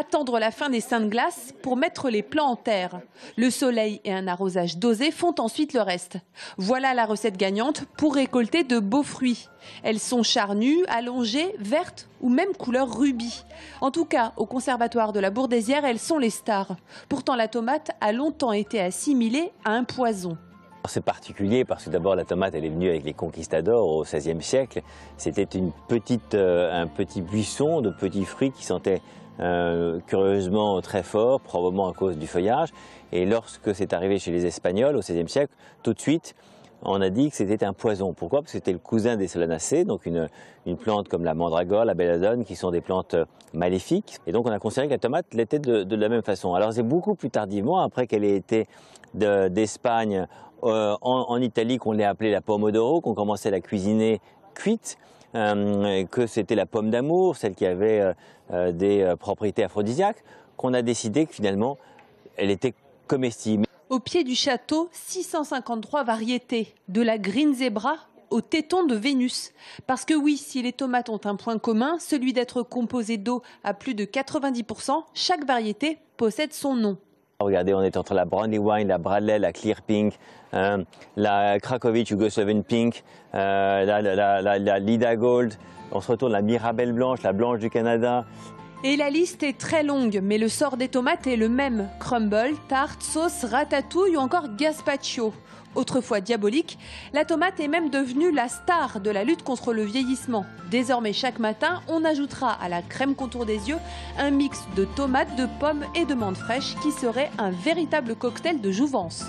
attendre la fin des seins de glace pour mettre les plants en terre. Le soleil et un arrosage dosé font ensuite le reste. Voilà la recette gagnante pour récolter de beaux fruits. Elles sont charnues, allongées, vertes ou même couleur rubis. En tout cas, au conservatoire de la Bourdaissière, elles sont les stars. Pourtant, la tomate a longtemps été assimilée à un poison. C'est particulier parce que d'abord la tomate elle est venue avec les conquistadors au XVIe siècle. C'était un petit buisson de petits fruits qui sentaient curieusement très fort, probablement à cause du feuillage. Et lorsque c'est arrivé chez les Espagnols au XVIe siècle, tout de suite on a dit que c'était un poison. Pourquoi? Parce que c'était le cousin des solanacées, donc une plante comme la mandragore, la belladone, qui sont des plantes maléfiques. Et donc on a considéré que la tomate l'était de la même façon. Alors c'est beaucoup plus tardivement, après qu'elle ait été d'Espagne en Italie, qu'on l'ait appelée la pomodoro, qu'on commençait à la cuisiner cuite, que c'était la pomme d'amour, celle qui avait des propriétés aphrodisiaques, qu'on a décidé que finalement elle était comestible. Au pied du château, 653 variétés, de la Green Zebra au téton de Vénus. Parce que oui, si les tomates ont un point commun, celui d'être composées d'eau à plus de 90%, chaque variété possède son nom. Regardez, on est entre la Brandywine, la Bradley, la Clear Pink, la Cracovie Yugoslavian Pink, la Lida Gold, on se retourne la Mirabelle Blanche, la Blanche du Canada. Et la liste est très longue, mais le sort des tomates est le même. Crumble, tarte, sauce, ratatouille ou encore gazpacho. Autrefois diabolique, la tomate est même devenue la star de la lutte contre le vieillissement. Désormais, chaque matin, on ajoutera à la crème contour des yeux un mix de tomates, de pommes et de menthe fraîche qui serait un véritable cocktail de jouvence.